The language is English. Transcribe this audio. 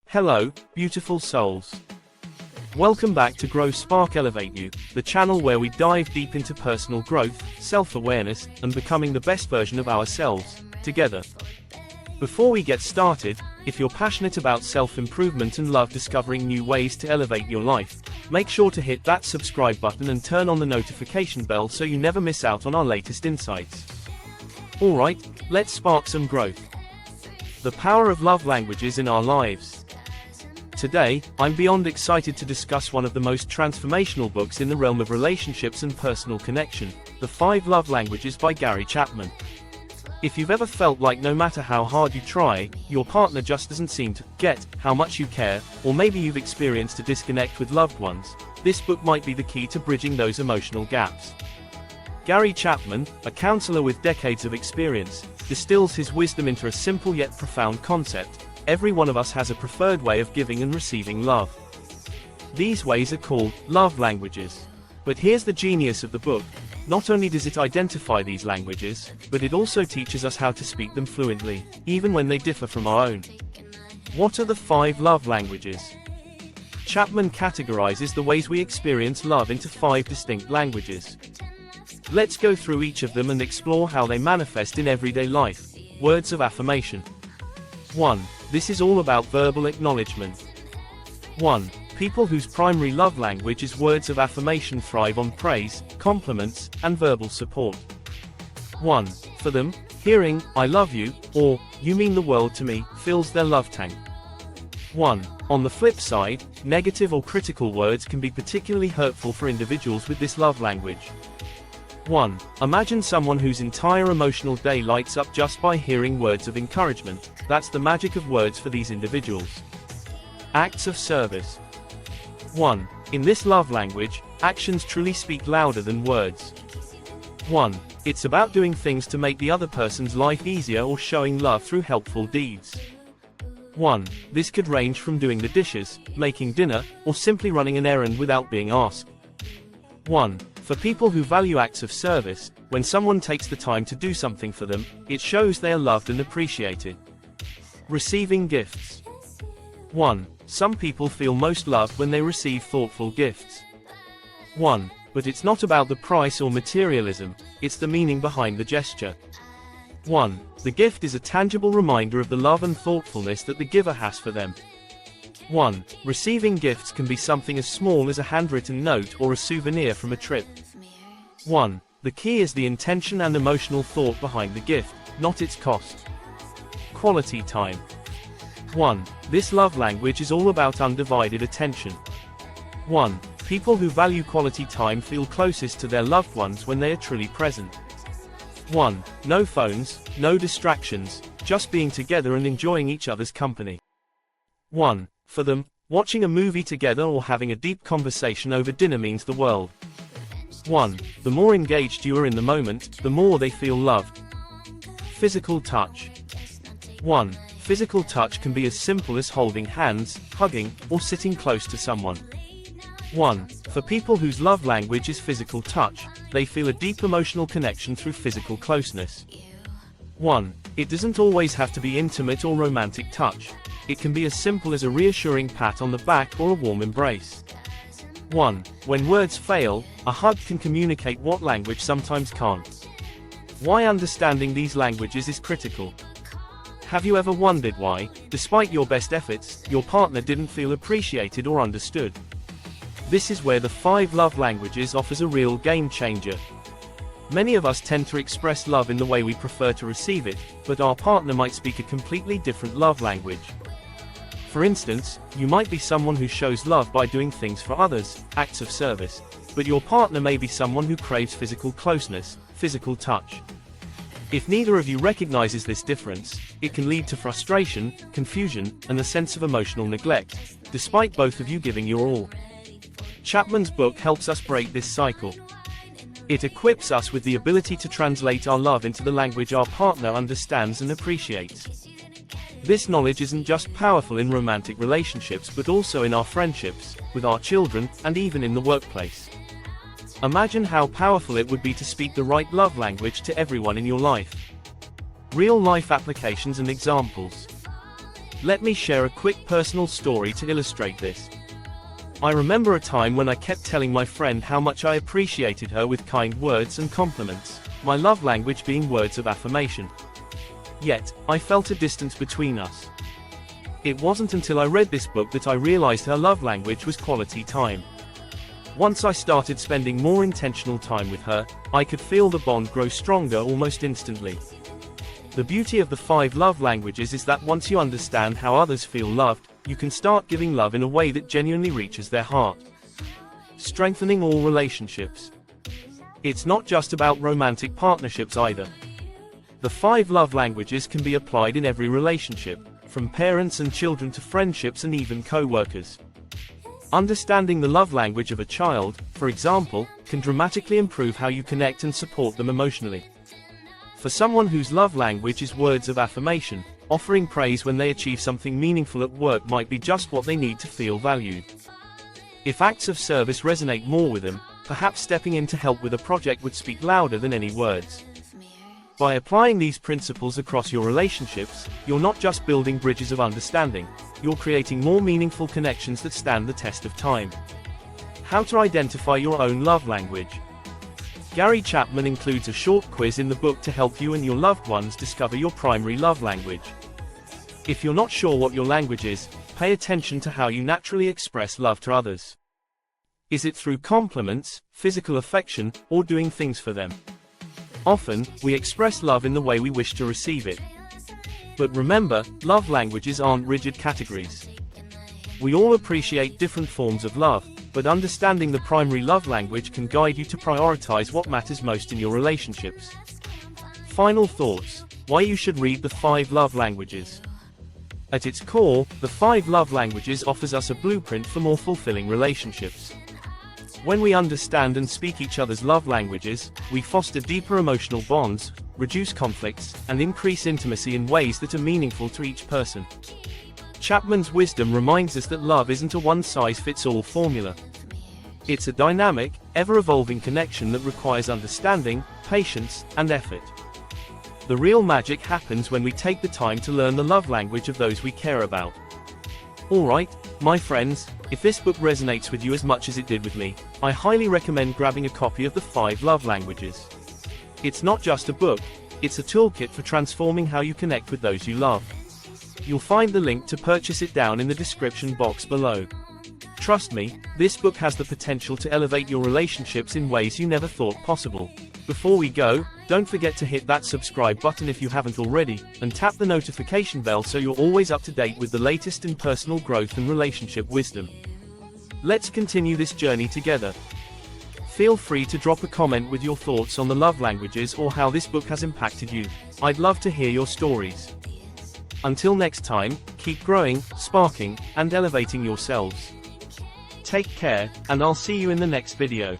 Hello, beautiful souls. Welcome back to GrowSpark Elevate You, the channel where we dive deep into personal growth, self-awareness, and becoming the best version of ourselves, together. Before we get started, if you're passionate about self-improvement and love discovering new ways to elevate your life, make sure to hit that subscribe button and turn on the notification bell so you never miss out on our latest insights. Alright, let's spark some growth. The power of love languages in our lives. Today, I'm beyond excited to discuss one of the most transformational books in the realm of relationships and personal connection, The 5 Love Languages by Gary Chapman. If you've ever felt like no matter how hard you try, your partner just doesn't seem to get how much you care, or maybe you've experienced a disconnect with loved ones, this book might be the key to bridging those emotional gaps. Gary Chapman, a counselor with decades of experience, distills his wisdom into a simple yet profound concept. Every one of us has a preferred way of giving and receiving love. These ways are called love languages. But here's the genius of the book. Not only does it identify these languages, but it also teaches us how to speak them fluently, even when they differ from our own. What are the 5 love languages? Chapman categorizes the ways we experience love into 5 distinct languages. Let's go through each of them and explore how they manifest in everyday life. Words of affirmation. 1. This is all about verbal acknowledgement. 1. People whose primary love language is words of affirmation thrive on praise, compliments, and verbal support. 1. For them, hearing, "I love you," or "you mean the world to me," fills their love tank. 1. On the flip side, negative or critical words can be particularly hurtful for individuals with this love language. 1. Imagine someone whose entire emotional day lights up just by hearing words of encouragement. That's the magic of words for these individuals. Acts of service. 1. In this love language, actions truly speak louder than words. 1. It's about doing things to make the other person's life easier or showing love through helpful deeds. 1. This could range from doing the dishes, making dinner, or simply running an errand without being asked. 1. For people who value acts of service, when someone takes the time to do something for them, it shows they are loved and appreciated. Receiving gifts. 1. Some people feel most loved when they receive thoughtful gifts. 1. But it's not about the price or materialism, it's the meaning behind the gesture. 1. The gift is a tangible reminder of the love and thoughtfulness that the giver has for them. 1. Receiving gifts can be something as small as a handwritten note or a souvenir from a trip. 1. The key is the intention and emotional thought behind the gift, not its cost. Quality time. 1. This love language is all about undivided attention. 1. People who value quality time feel closest to their loved ones when they are truly present. 1. No phones, no distractions, just being together and enjoying each other's company. 1. For them, watching a movie together or having a deep conversation over dinner means the world. 1. The more engaged you are in the moment, the more they feel loved. Physical touch. 1. Physical touch can be as simple as holding hands, hugging, or sitting close to someone. 1. For people whose love language is physical touch, they feel a deep emotional connection through physical closeness. 1. It doesn't always have to be intimate or romantic touch. It can be as simple as a reassuring pat on the back or a warm embrace. 1. When words fail, a hug can communicate what language sometimes can't. Why understanding these languages is critical. Have you ever wondered why, despite your best efforts, your partner didn't feel appreciated or understood? This is where the 5 love languages offers a real game changer. Many of us tend to express love in the way we prefer to receive it, but our partner might speak a completely different love language. For instance, you might be someone who shows love by doing things for others, acts of service, but your partner may be someone who craves physical closeness, physical touch. If neither of you recognizes this difference, it can lead to frustration, confusion, and a sense of emotional neglect, despite both of you giving your all. Chapman's book helps us break this cycle. It equips us with the ability to translate our love into the language our partner understands and appreciates. This knowledge isn't just powerful in romantic relationships but also in our friendships, with our children, and even in the workplace. Imagine how powerful it would be to speak the right love language to everyone in your life. Real-life applications and examples. Let me share a quick personal story to illustrate this. I remember a time when I kept telling my friend how much I appreciated her with kind words and compliments, my love language being words of affirmation. Yet, I felt a distance between us. It wasn't until I read this book that I realized her love language was quality time. Once I started spending more intentional time with her, I could feel the bond grow stronger almost instantly. The beauty of the 5 love languages is that once you understand how others feel loved, you can start giving love in a way that genuinely reaches their heart. Strengthening all relationships. It's not just about romantic partnerships either. The 5 love languages can be applied in every relationship, from parents and children to friendships and even co-workers. Understanding the love language of a child, for example, can dramatically improve how you connect and support them emotionally. For someone whose love language is words of affirmation, offering praise when they achieve something meaningful at work might be just what they need to feel valued. If acts of service resonate more with them, perhaps stepping in to help with a project would speak louder than any words. By applying these principles across your relationships, you're not just building bridges of understanding, you're creating more meaningful connections that stand the test of time. How to identify your own love language. Gary Chapman includes a short quiz in the book to help you and your loved ones discover your primary love language. If you're not sure what your language is, pay attention to how you naturally express love to others. Is it through compliments, physical affection, or doing things for them? Often, we express love in the way we wish to receive it. But remember, love languages aren't rigid categories. We all appreciate different forms of love, but understanding the primary love language can guide you to prioritize what matters most in your relationships. Final thoughts: why you should read the 5 love languages. At its core, the 5 love languages offers us a blueprint for more fulfilling relationships. When we understand and speak each other's love languages, we foster deeper emotional bonds, reduce conflicts, and increase intimacy in ways that are meaningful to each person. Chapman's wisdom reminds us that love isn't a one-size-fits-all formula. It's a dynamic, ever-evolving connection that requires understanding, patience, and effort. The real magic happens when we take the time to learn the love language of those we care about. Alright, my friends, if this book resonates with you as much as it did with me, I highly recommend grabbing a copy of the 5 love languages. It's not just a book, it's a toolkit for transforming how you connect with those you love. You'll find the link to purchase it down in the description box below. Trust me, this book has the potential to elevate your relationships in ways you never thought possible. Before we go, don't forget to hit that subscribe button if you haven't already, and tap the notification bell so you're always up to date with the latest in personal growth and relationship wisdom. Let's continue this journey together. Feel free to drop a comment with your thoughts on the love languages or how this book has impacted you. I'd love to hear your stories. Until next time, keep growing, sparking, and elevating yourselves. Take care, and I'll see you in the next video.